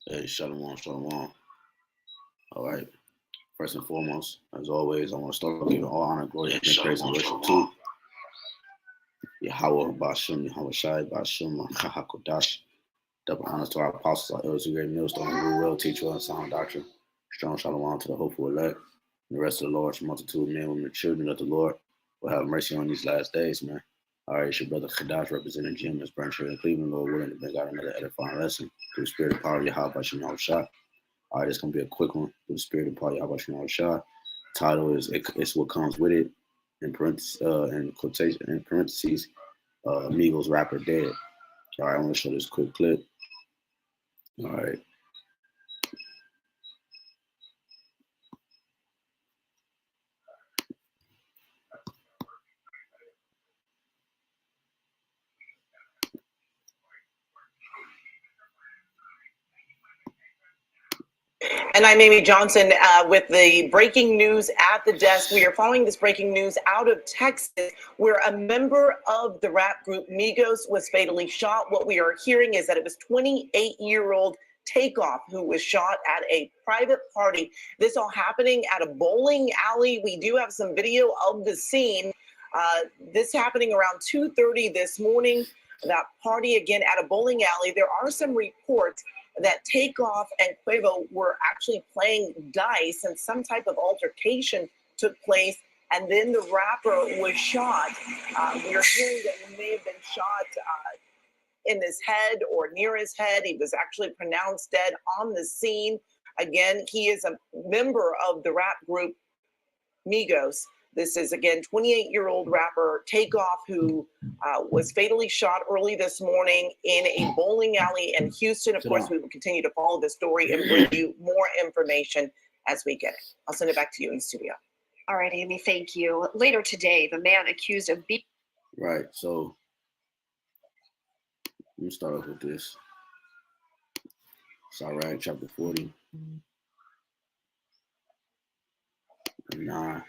Hey, shalom, shalom. All right. First and foremost, as always, I want to start with giving all honor, glory, and praise and worship to YAHAWAH, BAHASHAM, YAHAWASHI, BAHASHAM, HAQADASH. Double honors to our apostles, our elders, who great millstone, who will teach well and sound doctrine. Strong shalom to the hopeful elect, and the rest of the Lord's multitude of men, women, and children of the Lord will have mercy on these last days, man. All right, it's your brother HAQADASH representing Jim as branch here in Cleveland, Lord willing, to bring out another edifying lesson through the spirit and power of YAHWAH. All right, it's going to be a quick one through the spirit and power of YAHWAH. Title is It's What Comes With It, in parentheses, Migos rapper dead. All right, I want to show this quick clip. All right. And I'm Amy Johnson with the breaking news at the desk. We are following this breaking news out of Texas, where a member of the rap group Migos was fatally shot. What we are hearing is that it was 28-year-old Takeoff who was shot at a private party. This all happening at a bowling alley. We do have some video of the scene. This happening around 2:30 this morning. That party again at a bowling alley. There are some reports that Takeoff and Quavo were actually playing dice and some type of altercation took place, and then the rapper was shot. We're hearing that he may have been shot in his head or near his head. He was actually pronounced dead on the scene. Again, he is a member of the rap group Migos. This is, again, 28-year-old rapper Takeoff, who was fatally shot early this morning in a bowling alley in Houston. Of course, we will continue to follow the story and bring you more information as we get it. I'll send it back to you in the studio. All right, Amy, thank you. Later today, the man accused of beating. Right, so let me start off with this. Sirach chapter 40. 9.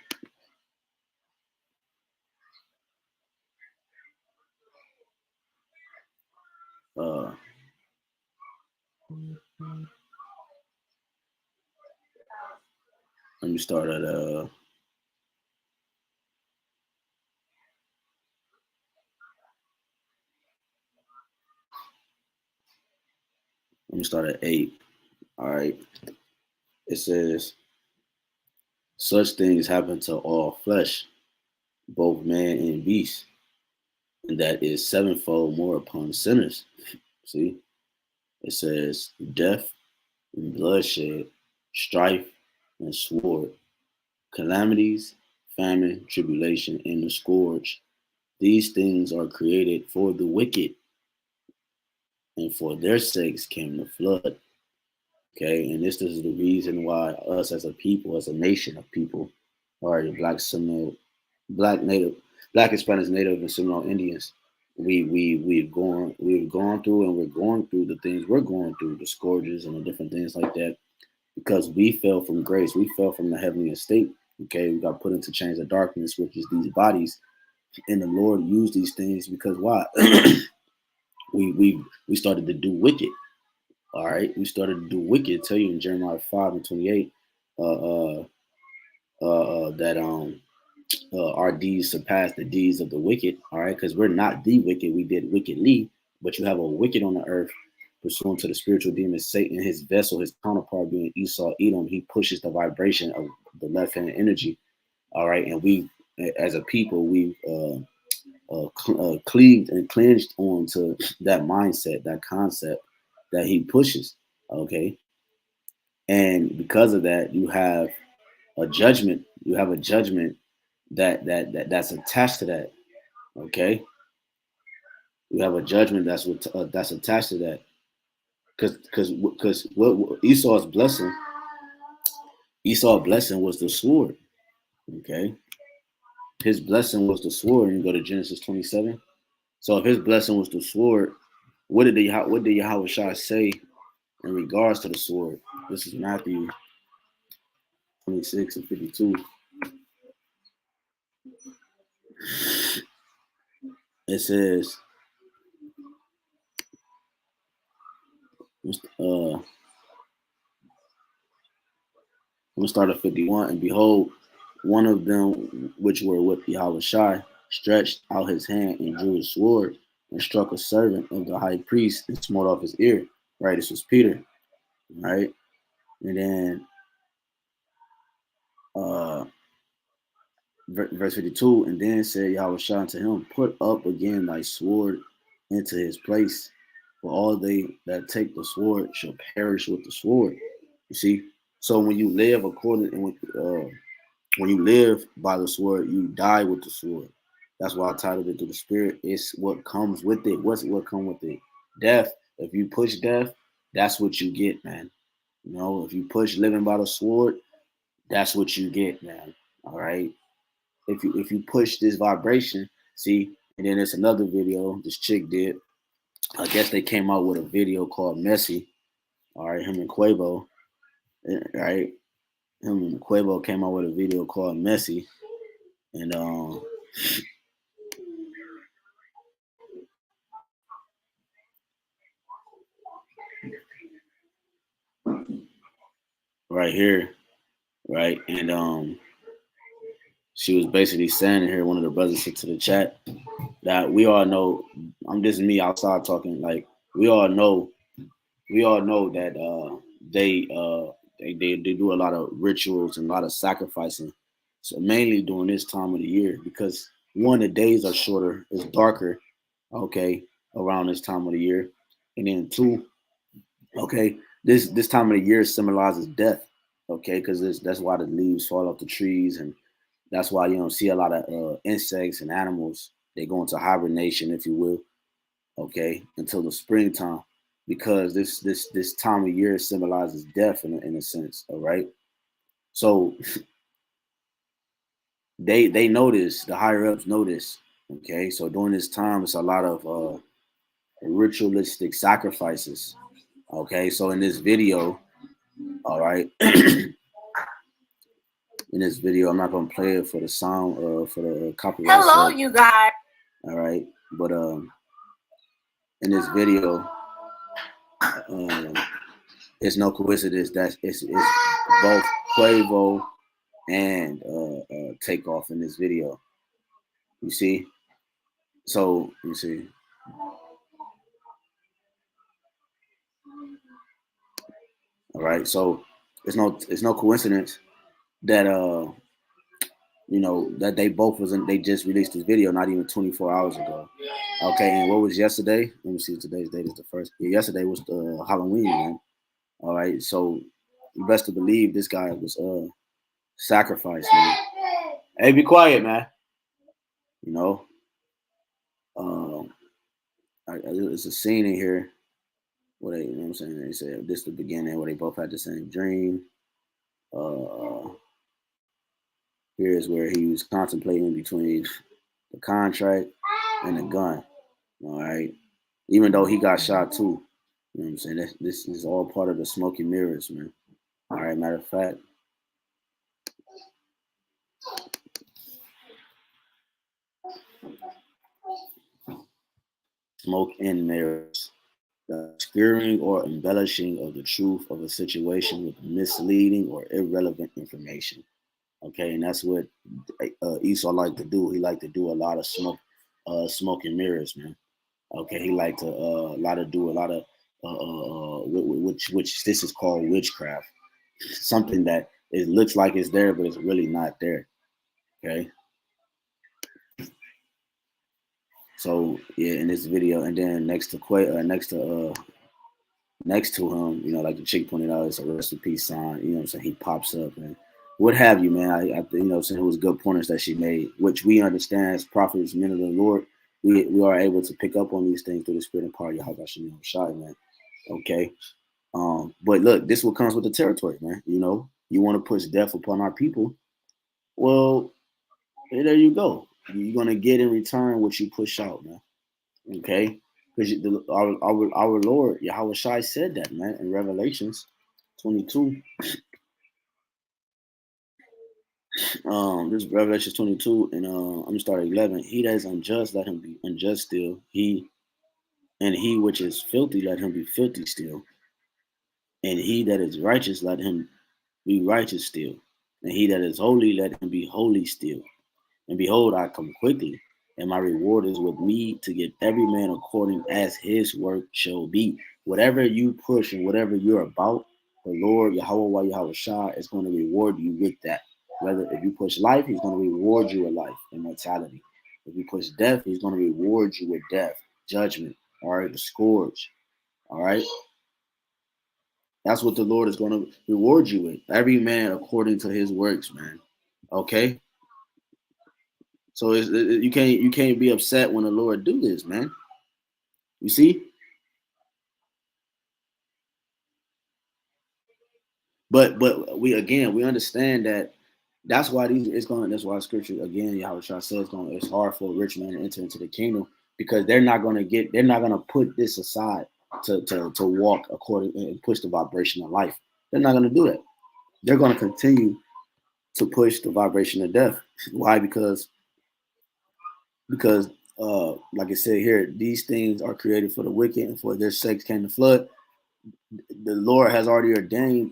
Let me start at let me start at 8. All right. It says, such things happen to all flesh, both man and beast, and that is sevenfold more upon sinners. See? It says death and bloodshed, strife and sword, calamities, famine, tribulation, and the scourge. These things are created for the wicked, and for their sakes came the flood. Okay, and this is the reason why us as a people, as a nation of people, or the Black Seminole, Black Hispanics, Native, and Seminole Indians, we've gone through, and we're going through the things we're going through, the scourges and the different things like that, because we fell from grace. We fell from the heavenly estate. Okay, we got put into chains of darkness, which is these bodies, and the Lord used these things because why? we started to do wicked. All right, we started to do wicked. Tell you in Jeremiah 5:28, that our deeds surpass the deeds of the wicked. All right, because we're not the wicked, we did wickedly, but you have a wicked on the earth, pursuant to the spiritual demon Satan, his vessel, his counterpart being Esau, Edom. He pushes the vibration of the left-hand energy. All right, and we, as a people, we cleaved and cleansed onto that mindset, that concept that he pushes. Okay, and because of that, you have a judgment. You have a judgment that's attached to that. Okay, you have a judgment that's attached to that. Because what Esau's blessing was the sword. Okay, his blessing was the sword. And you go to Genesis 27. So if his blessing was the sword, what did Yahawashi say in regards to the sword? This is Matthew 26 and 52. it says, I'm gonna start at 51. And behold, one of them which were with Yahawashi stretched out his hand and drew his sword and struck a servant of the high priest and smote off his ear. Right, this was Peter. Right, and then verse 52. And then said Yahawashi unto him, put up again thy sword into his place, for all they that take the sword shall perish with the sword. You see, so when you live according when you live by the sword, you die with the sword. That's why I titled it "To the Spirit." It's what comes with it. What's what come with it? Death. If you push death, that's what you get, man. You know, if you push living by the sword, that's what you get, man. All right. If you push this vibration, see, and then there's another video this chick did. I guess they came out with a video called Messy. All right, him and Quavo. Right, him and Quavo came out with a video called Messy, and right here, right, and she was basically saying here. One of the brothers said to the chat that we all know. I'm just me outside talking. Like we all know that they do a lot of rituals and a lot of sacrificing. So mainly during this time of the year, because one, the days are shorter, it's darker, okay, around this time of the year. And then two, okay, this time of the year symbolizes death, okay, because that's why the leaves fall off the trees, and that's why you don't see a lot of insects and animals. They go into hibernation, if you will, okay, until the springtime, because this time of year symbolizes death in a sense, all right. So they notice, the higher ups notice, okay. So during this time, it's a lot of ritualistic sacrifices, okay. So in this video, all right, in this video, I'm not gonna play it for the sound for the copyright. Hello, you guys. All right, but in this video, it's no coincidence that it's both Quavo and Takeoff in this video. You see, so you see, all right. So it's no coincidence that you know that they both they just released this video not even 24 hours ago. Okay, and what was yesterday? Let me see. Today's date is the first. Yeah, yesterday was the Halloween, man. All right, so you best to believe this guy was sacrificed, man. Hey, be quiet, man. You know, it's a scene in here where they, you know what I'm saying? They said this is the beginning where they both had the same dream. Here's where he was contemplating between the contract and the gun. All right, even though he got shot too. You know what I'm saying? This is all part of the smoke and mirrors, man. All right, matter of fact. Smoke and mirrors. The obscuring or embellishing of the truth of a situation with misleading or irrelevant information. Okay, and that's what Esau liked to do. He liked to do a lot of smoke and mirrors, man. Okay, he liked to do a lot of which this is called witchcraft. Something that it looks like it's there, but it's really not there. Okay. So yeah, in this video, and then next to him, you know, like the chick pointed out, it's a rest in peace sign. You know what I'm saying? He pops up and what have you, man. I you know, saying it was good pointers that she made, which we understand as prophets, men of the Lord. We are able to pick up on these things through the spirit and power of Yahawashi, man. Okay. But look, this what comes with the territory, man. You know, you want to push death upon our people. Well, there you go. You're gonna get in return what you push out, man. Okay, because our Lord Yahawashi said that, man, in Revelations 22. This is Revelation 22, and I'm gonna start at 11. He that is unjust, let him be unjust still. He which is filthy, let him be filthy still. And he that is righteous, let him be righteous still. And he that is holy, let him be holy still. And behold, I come quickly, and my reward is with me to give every man according as his work shall be. Whatever you push and whatever you're about, the Lord, Yahawah, Yahawashai, is going to reward you with that. Whether if you push life, he's going to reward you with life, immortality. If you push death, he's going to reward you with death, judgment, all right, the scourge, all right. That's what the Lord is going to reward you with. Every man according to his works, man. Okay. So you can't be upset when the Lord do this, man. You see? But we understand that that's why that's why scripture again, Yahweh says it's hard for a rich man to enter into the kingdom, because they're not gonna put this aside to walk according and push the vibration of life. They're not gonna do that. They're gonna continue to push the vibration of death. Why? Because like I said here, these things are created for the wicked, and for their sakes came the flood. The Lord has already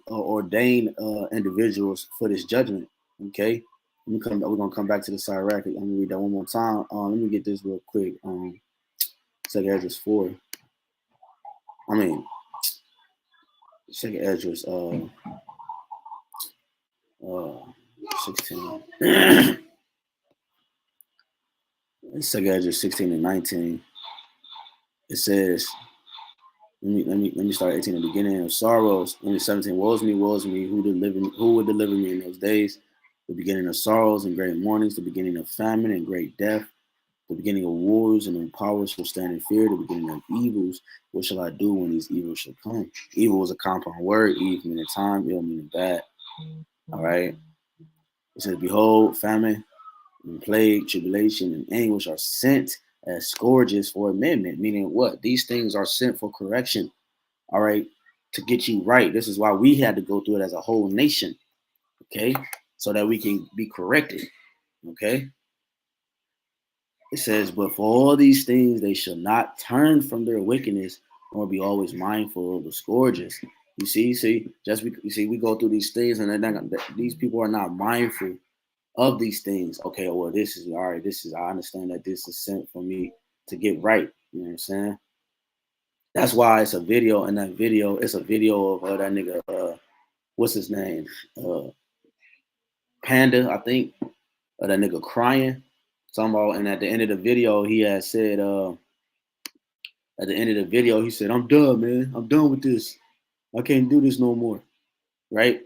ordained individuals for this judgment. Okay, we're gonna come back to the Sirach. I'm gonna read that one more time. Let me get this real quick. Second Esdras 4. I mean, Second Esdras 16. Second Esdras 16 and 19. It says, let me start 18 in the beginning of sorrows. 17. Woe is me, who would deliver me in those days? The beginning of sorrows and great mournings, the beginning of famine and great death, the beginning of wars, and when powers shall stand in fear, the beginning of evils. What shall I do when these evils shall come? Evil is a compound word, evil meaning time, ill meaning bad. All right. It says, behold, famine and plague, tribulation, and anguish are sent as scourges for amendment, meaning what? These things are sent for correction, all right, to get you right. This is why we had to go through it as a whole nation, okay, so that we can be corrected, okay. It says, but for all these things they shall not turn from their wickedness, nor be always mindful of the scourges. You see, we go through these things, and these people are not mindful of these things. Okay, well, this is all right. I understand that this is sent for me to get right. You know what I'm saying? That's why it's a video, and that video, it's a video of that nigga, what's his name? Panda, I think, that nigga crying. Talking about, and at the end of the video, he had said, at the end of the video, he said, I'm done, man. I'm done with this. I can't do this no more. Right?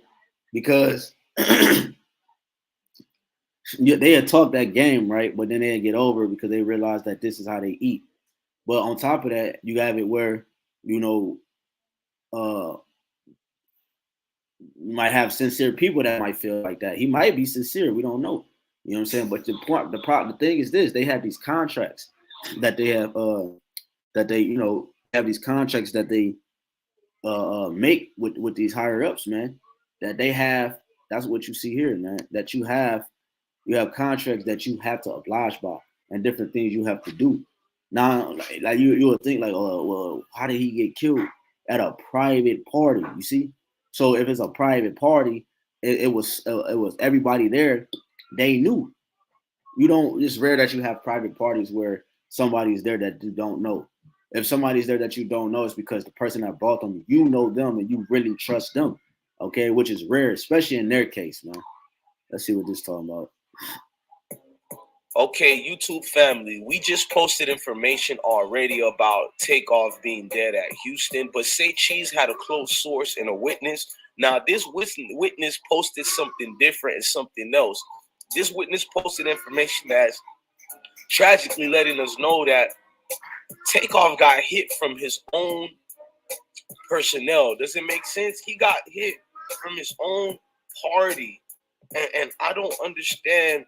Because they had talked that game, right? But then they get over it because they realized that this is how they eat. But on top of that, you have it where, you know, you might have sincere people that might feel like that. He might be sincere. We don't know. You know what I'm saying? But the thing is this: they have these contracts that they have, that they, have these contracts that they make with these higher ups, man. That they have. That's what you see here, man. That you have contracts that you have to oblige by, and different things you have to do. Now, like you would think, like, oh, well, how did he get killed at a private party? You see, so if it's a private party, it was everybody there. They knew. You don't. It's rare that you have private parties where somebody's there that you don't know. If somebody's there that you don't know, it's because the person that brought them, you know them, and you really trust them. Okay, which is rare, especially in their case, man. Let's see what this is talking about. Okay, YouTube family, we just posted information already about Takeoff being dead at Houston, but Say Cheese had a close source and a witness. Now, this witness posted something different and something else. This witness posted information that's tragically letting us know that Takeoff got hit from his own personnel. Does it make sense? He got hit from his own party, and I don't understand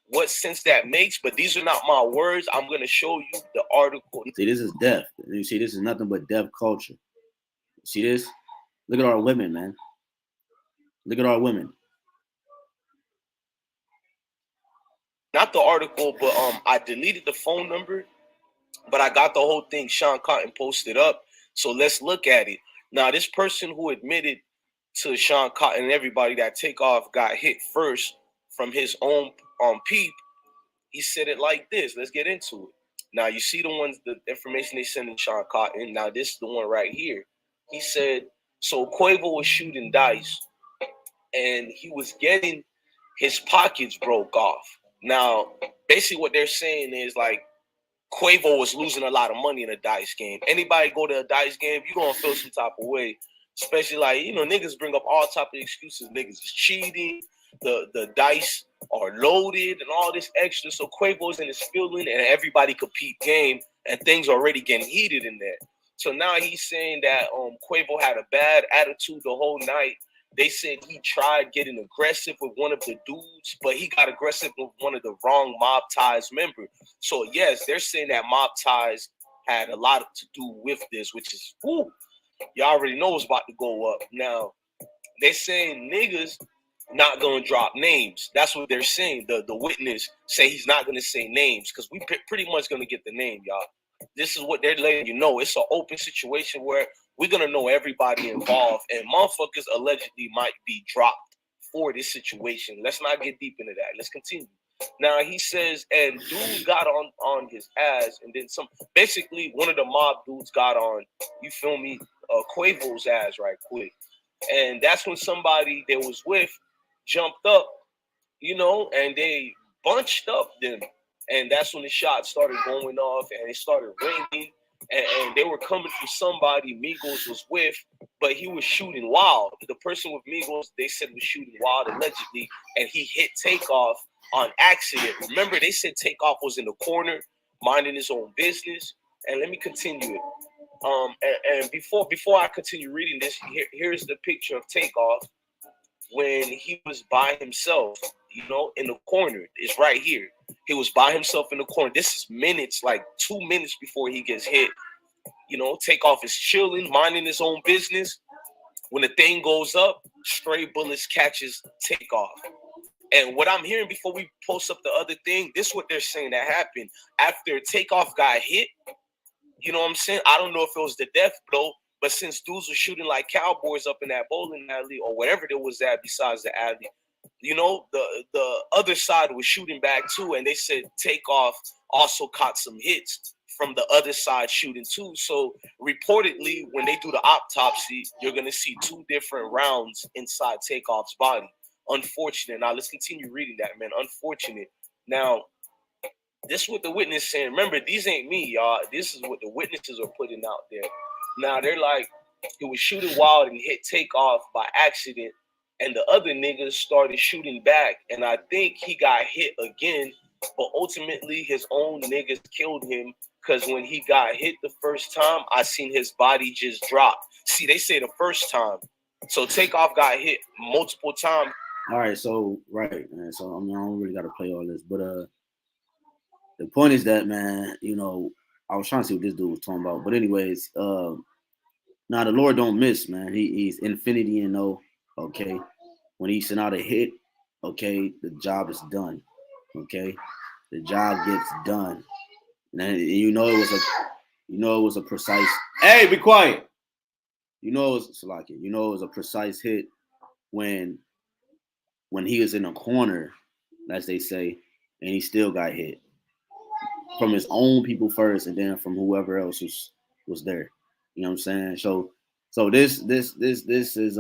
what sense that makes, but these are not my words. I'm going to show you the article. See, this is death. You see, this is nothing but death culture. See this? Look at our women, man. Look at our women. not the article, but I deleted the phone number, but I got the whole thing Sean Cotton posted up. So let's look at it. Now, this person who admitted to Sean Cotton and everybody that Takeoff got hit first from his own peep, he said it like this. Let's get into it. Now, you see the information they sent to Sean Cotton. Now, this is the one right here. He said, so Quavo was shooting dice, and he was getting his pockets broke off. Now, basically what they're saying is like Quavo was losing a lot of money in a dice game. Anybody go to a dice game, you're going to feel some type of way. Especially like, niggas bring up all type of excuses. Niggas is cheating. The dice are loaded and all this extra. So Quavo's in his feeling and everybody could peep game and things already getting heated in there. So now he's saying that Quavo had a bad attitude the whole night. They said he tried getting aggressive with one of the dudes, but he got aggressive with one of the wrong Mob Ties members. So yes, they're saying that Mob Ties had a lot to do with this, which is, y'all already know what's about to go up. Now, they're saying niggas not going to drop names. That's what they're saying. The witness say he's not going to say names because we pretty much going to get the name, y'all. This is what they're letting you know. It's an open situation where we're going to know everybody involved, and motherfuckers allegedly might be dropped for this situation. Let's not get deep into that. Let's continue. Now, he says, and dude got on his ass, and then some, basically one of the mob dudes got on, you feel me, Quavo's ass right quick. And that's when somebody they was with jumped up, and they bunched up them. And that's when the shots started going off and it started ringing. And they were coming for somebody Migos was with, but he was shooting wild. The person with Migos, they said, was shooting wild allegedly, and he hit Takeoff on accident. Remember, they said Takeoff was in the corner, minding his own business. And let me continue it. And before I continue reading this, here's the picture of Takeoff when he was by himself, in the corner. It's right here. He was by himself in the corner. This is minutes, like 2 minutes before he gets hit. Takeoff is chilling, minding his own business. When the thing goes up, stray bullets catches Takeoff. And what I'm hearing before we post up the other thing, this is what they're saying that happened. After Takeoff got hit, you know what I'm saying? I don't know if it was the death blow, but since dudes were shooting like cowboys up in that bowling alley or whatever there was at besides the alley, the other side was shooting back too, and they said Takeoff also caught some hits from the other side shooting too. So reportedly, when they do the autopsy, you're gonna see 2 different rounds inside Takeoff's body. Unfortunate. Now let's continue reading that, man. Unfortunate. Now, this is what the witness saying. Remember, these ain't me, y'all. This is what the witnesses are putting out there. Now they're like, he was shooting wild and hit Takeoff by accident. And the other niggas started shooting back. And I think he got hit again. But ultimately, his own niggas killed him. Because when he got hit the first time, I seen his body just drop. See, they say the first time. So Takeoff got hit multiple times. All right, so, right, man. So, I don't really got to play all this. But the point is that, man, I was trying to see what this dude was talking about. But anyways, now the Lord don't miss, man. He's infinity and no. Okay, when he sent out a hit, okay, the job is done. Okay, the job gets done, and it was a precise. Hey, be quiet. It was Salaki. It was a precise hit when he was in a corner, as they say, and he still got hit from his own people first, and then from whoever else was there. You know what I'm saying? So this is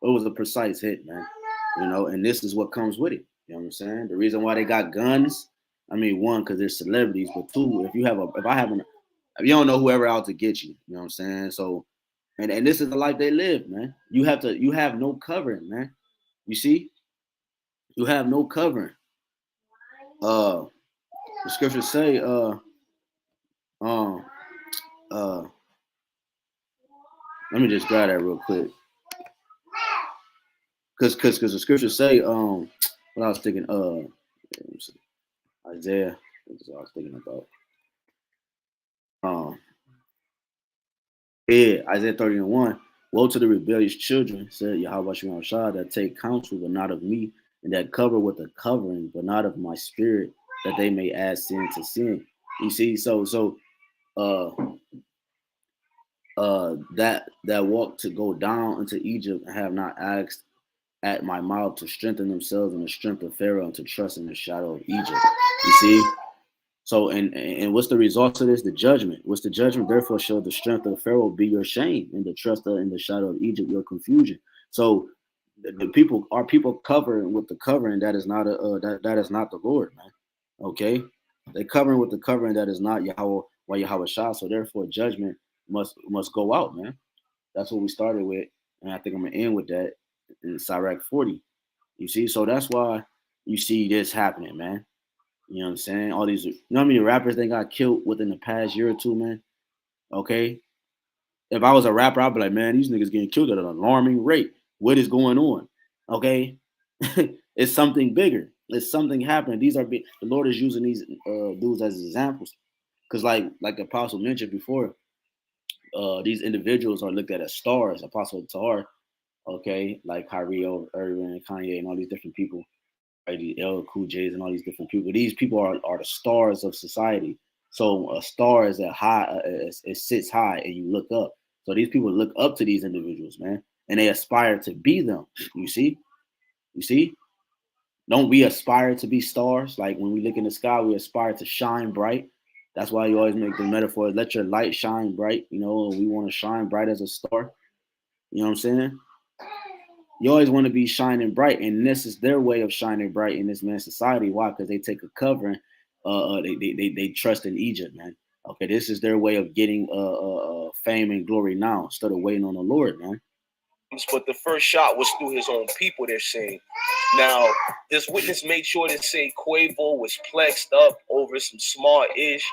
it was a precise hit, man. And this is what comes with it. You know what I'm saying? The reason why they got guns, one, because they're celebrities, but 2, if you don't know whoever out to get you, you know what I'm saying? So, and this is the life they live, man. You have no covering, man. You see? You have no covering. The scriptures say, let me just grab that real quick. Because the scriptures say, what I was thinking, Isaiah, that's what I was thinking about. Isaiah 30:1. Woe to the rebellious children, said YAHWASHI, that take counsel, but not of me, and that cover with a covering, but not of my spirit, that they may add sin to sin. You see, uh that walk to go down into Egypt and have not asked at my mouth to strengthen themselves in the strength of Pharaoh and to trust in the shadow of Egypt. You see? So and what's the result of this? The judgment. What's the judgment? Therefore shall the strength of Pharaoh be your shame, and the trust in the shadow of Egypt your confusion. So the people are people covering with the covering that is not that is not the Lord, man. Okay? They covering with the covering that is not Yahweh or Yahawashi. So therefore judgment must go out, man. That's what we started with, and I think I'm gonna end with that in Sirach 40. You see, so that's why you see this happening, man. You know what I'm saying? All these, you know how many rappers they got killed within the past year or two, man? Okay. If I was a rapper, I'd be like, man, these niggas getting killed at an alarming rate. What is going on? Okay. It's something bigger. It's something happening. These are big. The Lord is using these dudes as examples. Because like the apostle mentioned before, these individuals are looked at as stars. Apostle Tahar, okay, like Kyrie Irving, Kanye, and all these different people, right? The L Cool J's and all these different people. These people are the stars of society. So a star is a high, it sits high, and you look up. So these people look up to these individuals, man, and they aspire to be them. You see. Don't we aspire to be stars? Like when we look in the sky, we aspire to shine bright. That's why you always make the metaphor, let your light shine bright. You know, we want to shine bright as a star. You know what I'm saying? You always want to be shining bright, and this is their way of shining bright in this man's society. Why? Because they take a covering. They trust in Egypt, man. Okay, this is their way of getting fame and glory now instead of waiting on the Lord, man. But the first shot was through his own people, they're saying. Now, this witness made sure to say Quavo was plexed up over some small ish.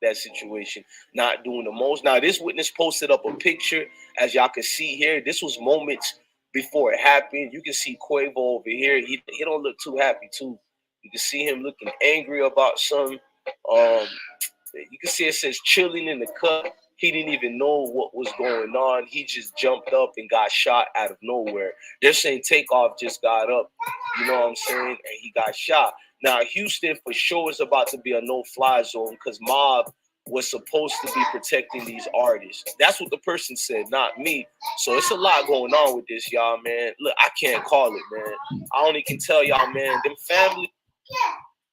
That situation, not doing the most. Now, this witness posted up a picture, as y'all can see here. This was moments before it happened. You can see Quavo over here. He don't look too happy too. You can see him looking angry about something. You can see it says chilling in the cut. He didn't even know what was going on. He just jumped up and got shot out of nowhere. They're saying Takeoff just got up, you know what I'm saying, and he got shot. Now, Houston for sure is about to be a no-fly zone because Mob was supposed to be protecting these artists. That's what the person said, not me. So it's a lot going on with this, y'all, man. Look, I can't call it, man. I only can tell y'all, man, them family,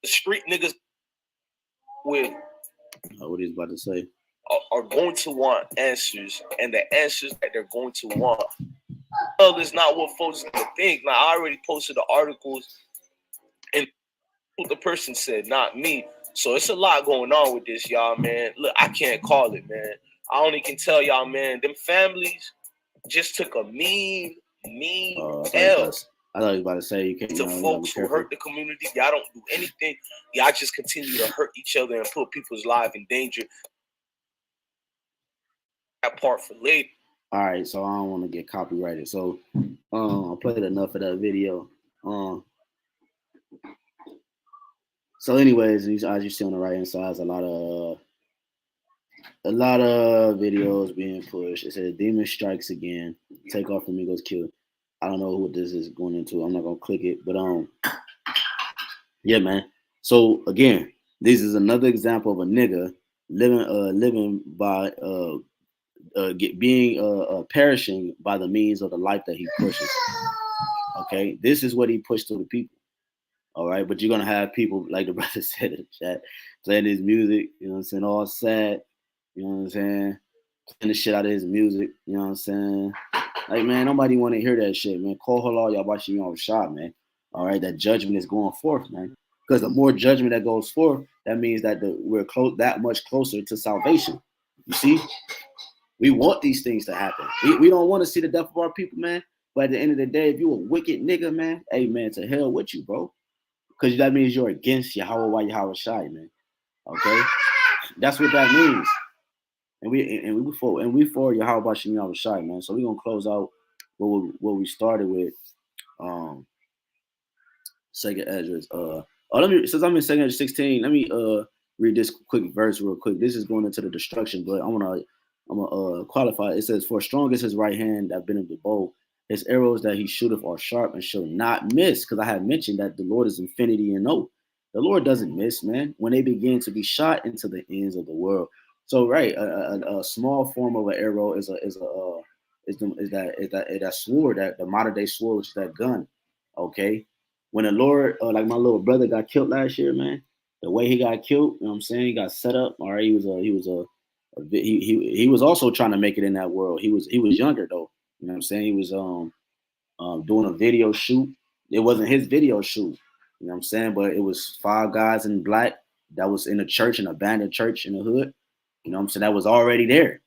the street niggas with what he's about to say are going to want answers, and the answers that they're going to want, well, is not what folks are going to think. Now, I already posted the articles, and what the person said, not me. So it's a lot going on with this, y'all, man. Look, I can't call it, man. I only can tell y'all, man, them families just took a mean L. I thought he was about to say you can't. To folks who hurt the community, y'all don't do anything. Y'all just continue to hurt each other and put people's lives in danger. That part for later. All right, so I don't want to get copyrighted. So I played enough of that video. So anyways, as you see on the right hand side, there's a lot of videos being pushed. It says Demon strikes again. Takeoff from Migos killed. I don't know what this is going into. I'm not gonna click it, but yeah, man. So again, this is another example of a nigga living by perishing by the means of the life that he pushes. Okay, this is what he pushed to the people. All right, but you're gonna have people like the brother said in the chat playing his music, you know what I'm saying, all sad, you know what I'm saying, playing the shit out of his music, you know what I'm saying. Like, man, nobody want to hear that shit, man. Call HALALYAM on shot, man. All right, that judgment is going forth, man. Because the more judgment that goes forth, that means that we're that much closer to salvation. You see, we want these things to happen. We don't want to see the death of our people, man. But at the end of the day, if you a wicked nigga, man, hey, man, to hell with you, bro. Because that means you're against YAHAWAH, YAHAWASHI, man. Okay, that's what that means. And we for YAHAWASHI, YAHAWASHI, man. So we're gonna close out what we started with. Second address. Let me, since I'm in second address 16, let me read this quick verse real quick. This is going into the destruction, but I'm gonna qualify. It says, "For strong is his right hand that bendeth the bow, His arrows that he shooteth are sharp and shall not miss. Because I have mentioned that the Lord is infinity and no. The Lord doesn't miss, man, when they begin to be shot into the ends of the world. So, right, a small form of an arrow is that sword, that the modern day sword, which is that gun. Okay, when the Lord, like my little brother got killed last year, man, the way he got killed, you know what I'm saying? He got set up. All right, he was also trying to make it in that world. He was younger though. You know what I'm saying? He was doing a video shoot. It wasn't his video shoot. You know what I'm saying? But it was 5 guys in black that was in a church, an abandoned church in the hood. You know what I'm saying? That was already there.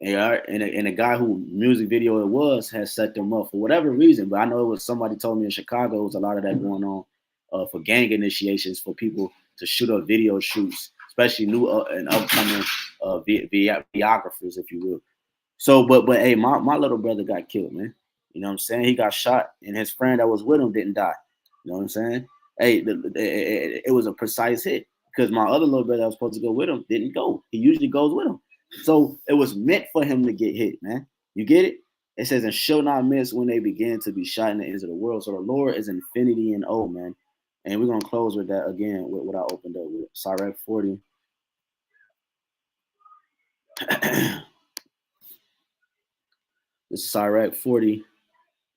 And the guy who music video it was had set them up for whatever reason. But I know it was somebody told me in Chicago, it was a lot of that going on for gang initiations, for people to shoot up video shoots, especially new and upcoming videographers, if you will. So, but hey, my little brother got killed, man. You know what I'm saying? He got shot, and his friend that was with him didn't die. You know what I'm saying? Hey, it was a precise hit because my other little brother that was supposed to go with him didn't go. He usually goes with him. So it was meant for him to get hit, man. You get it? It says, and shall not miss when they begin to be shot in the ends of the world. So the Lord is infinity and O, man. And we're going to close with that again, with what I opened up with. Sirach 40. This is Sirach 40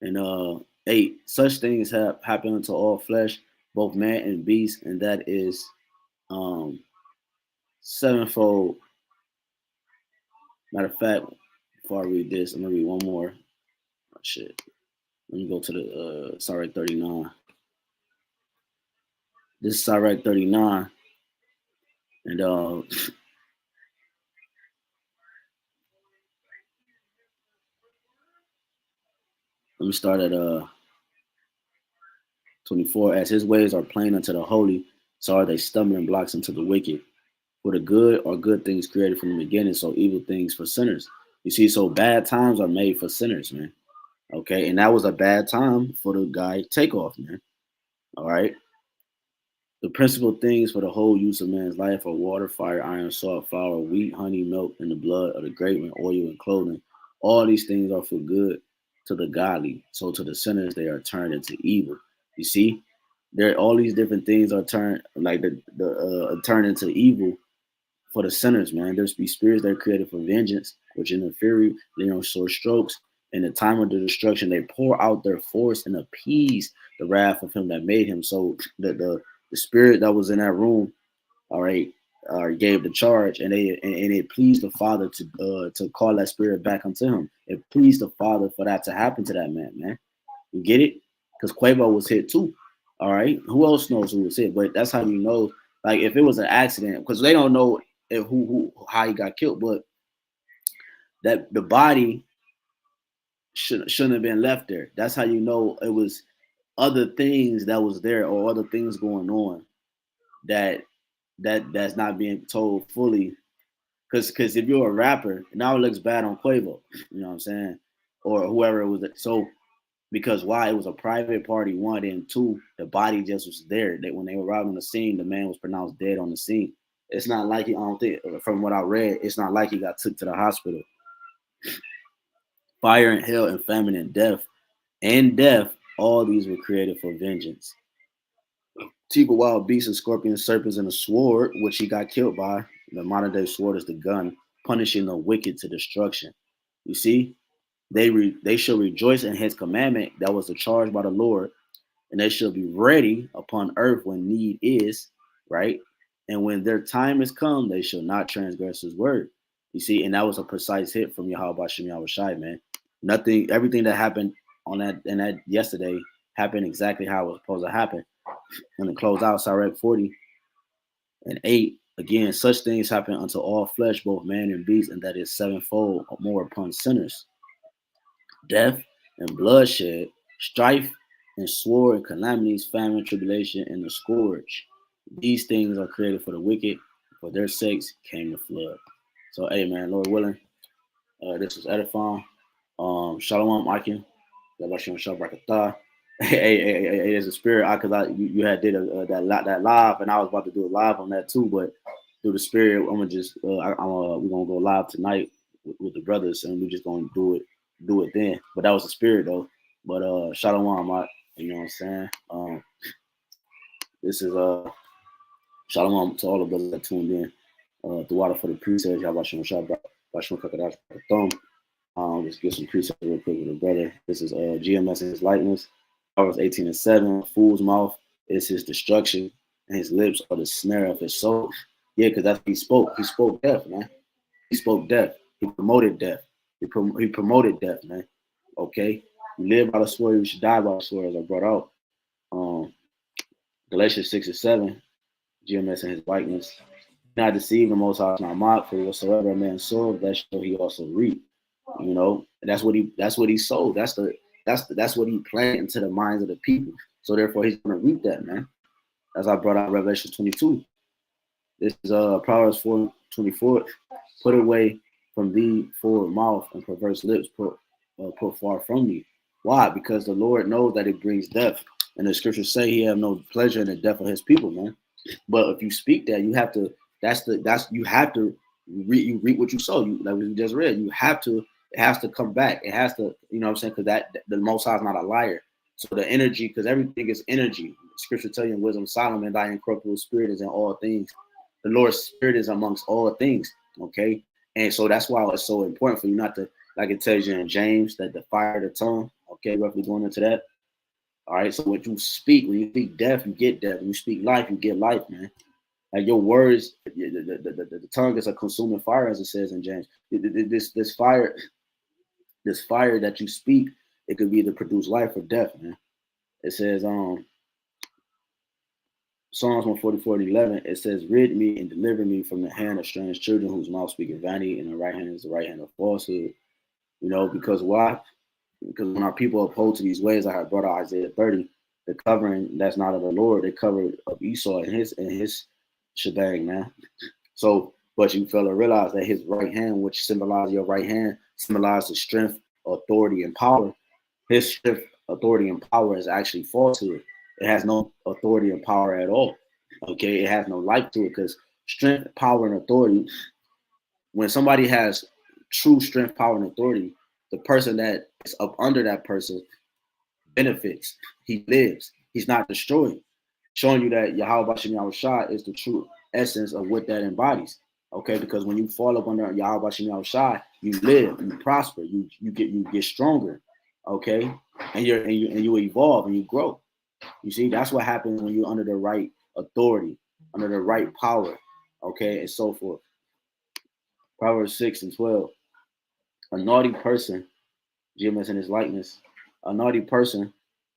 and 8. Such things have happened unto all flesh, both man and beast, and that is sevenfold. Matter of fact, before I read this, I'm gonna read one more. Oh, shit. Let me go to the Sirach 39. This is Sirach 39. And let me start at 24. As his ways are plain unto the holy, so are they stumbling blocks unto the wicked. For the good are good things created from the beginning, so evil things for sinners. You see, so bad times are made for sinners, man. Okay, and that was a bad time for the guy Takeoff, man. All right. The principal things for the whole use of man's life are water, fire, iron, salt, flour, wheat, honey, milk, and the blood of the grape, and oil and clothing. All these things are for good to the godly. So to the sinners, they are turned into evil. You see, there all these different things are turned like turned into evil for the sinners, man. There's be spirits that are created for vengeance, which in the fury, sore strokes. In the time of the destruction, they pour out their force and appease the wrath of him that made him. So the spirit that was in that room, all right, gave the charge, and it pleased the Father to call that spirit back unto him. It pleased the Father for that to happen to that man. You get it? Because Quavo was hit too. All right. Who else knows who was hit? But that's how you know. Like if it was an accident, because they don't know if how he got killed, but that the body shouldn't have been left there. That's how you know it was other things that was there or other things going on that's not being told fully. Because if you're a rapper, now it looks bad on Quavo, you know what I'm saying, or whoever it was. So because why? It was a private party, 1, and 2, the body just was there. That when they arrived on the scene, the man was pronounced dead on the scene. It's not like I don't think, from what I read, it's not like he got took to the hospital. Fire and hell and famine and death, all these were created for vengeance. Teagle wild beasts and scorpions, serpents, and a sword, which he got killed by. The modern day sword is the gun, punishing the wicked to destruction. You see, they shall rejoice in his commandment. That was the charge by the Lord, and they shall be ready upon earth when need is, right? And when their time is come, they shall not transgress his word. You see, and that was a precise hit from YAHAWASHI, man. Everything that happened on that yesterday happened exactly how it was supposed to happen. And to close out Sirach 40 and 8, again, such things happen unto all flesh, both man and beast, and that is sevenfold or more upon sinners. Death and bloodshed, strife and sword and calamities, famine, tribulation, and the scourge. These things are created for the wicked. For their sakes came the flood. So, hey, man, Lord willing, this was edifying. Shalom, Akim. YAHAWASHI Shabrakatah. Hey, there's a spirit, because you had did that live, and I was about to do a live on that too, but through the spirit, I'm gonna just we're gonna go live tonight with the brothers, and we're just gonna do it then. But that was the spirit though. But Shalom, you know what I'm saying? This is Shalom to all the brothers that tuned in. The water for the precepts, YAHAWASHI Shabbat, BAHASHAM HAQADASH Thumb. Just get some precepts real quick with the brother. This is GMS in his likeness. Proverbs 18:7. Fool's mouth is his destruction, and his lips are the snare of his soul. Yeah, because that's what he spoke. He spoke death, man. He spoke death. He promoted death. He promoted death, man. Okay? You live by the sword, you should die by the sword, as I brought out. Galatians 6:7. GMS in his likeness. Not deceive the Most High, not mock, for whatsoever a man soweth, that shall he also reap. You know, that's what he sowed. That's what he planted into the minds of the people. So therefore, he's going to reap that, man. As I brought out Revelation 22. This is Proverbs 4:24. Put away from thee forward mouth and perverse lips put far from thee. Why? Because the Lord knows that it brings death, and the scriptures say He have no pleasure in the death of His people, man. But if you speak that, you have to. You have to you reap what you sow. You, like we just read, you have to. It has to come back. It has to, you know what I'm saying? Because that the Most High is not a liar. So the energy, because everything is energy. Scripture tell you in Wisdom Solomon, thy incorruptible spirit is in all things. The Lord's spirit is amongst all things. Okay. And so that's why it's so important for you not to, like it tells you in James, that the fire of the tongue. Okay, roughly going into that. All right. So when you speak death, you get death. When you speak life, you get life, man. Like your words, the tongue is a consuming fire, as it says in James. This fire that you speak, it could be either produce life or death, man. It says, Psalms 144:11, it says, rid me and deliver me from the hand of strange children whose mouth speaketh vanity, and the right hand is the right hand of falsehood. You know, because why? Because when our people uphold to these ways, I have brought out Isaiah 30, the covering that's not of the Lord, they covered of Esau and his shebang, man. So, but you fail to realize that his right hand, which symbolizes your right hand, symbolizes strength, authority, and power. His strength, authority, and power is actually falsehood. It has no authority and power at all. Okay, it has no life to it, because strength, power, and authority, when somebody has true strength, power, and authority, the person that is up under that person benefits. He lives. He's not destroyed. Showing you that YAHAWASHI is the true essence of what that embodies. Okay, because when you fall up under YAHAWASHI, you live, you prosper, you get stronger. Okay, and you evolve and you grow. You see, that's what happens when you're under the right authority, under the right power. Okay, and so forth. Proverbs 6:12. A naughty person, GMS in his likeness, a naughty person,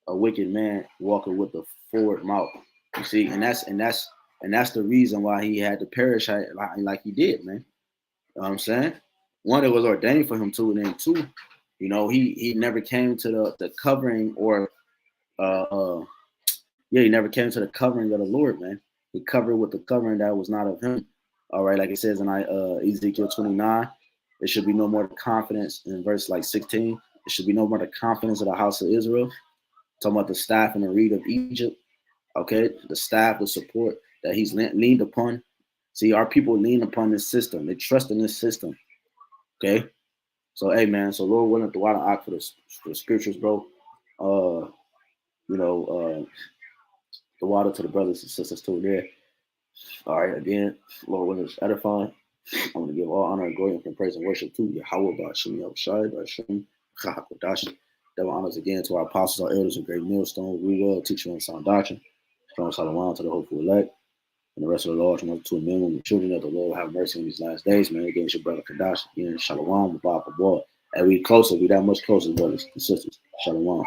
a wicked man walking with a forward mouth. You see, and that's the reason why he had to perish like he did, man. You know what I'm saying? One, it was ordained for him to, and then two, you know, he never came to the covering or he never came to the covering of the Lord, man. He covered with the covering that was not of him. All right, like it says in Ezekiel 29, there should be no more confidence in verse like 16. There should be no more the confidence of the house of Israel. Talking about the staff and the reed of Egypt. Okay, the staff, the support that he's leaned upon. See, our people lean upon this system. They trust in this system. Okay, so hey, man. So Lord willing, the water out for the scriptures, bro. The water to the brothers and sisters too there. All right, again, Lord willing, it's edifying. I'm going to give all honor and glory and praise and worship to Yahawah, BAHASHAM, BAHASHAM, HAQADASH. Double honors again to our apostles, our elders, a great millstone. We will teach you on sound doctrine. Strong Shalom to the hopeful elect and the rest of the large multitude of men and children of the Lord. Have mercy in these last days, man. Again, it's your brother Kadash. Again, Shalom, Bob, and we closer. We that much closer, brothers and sisters. Shalom.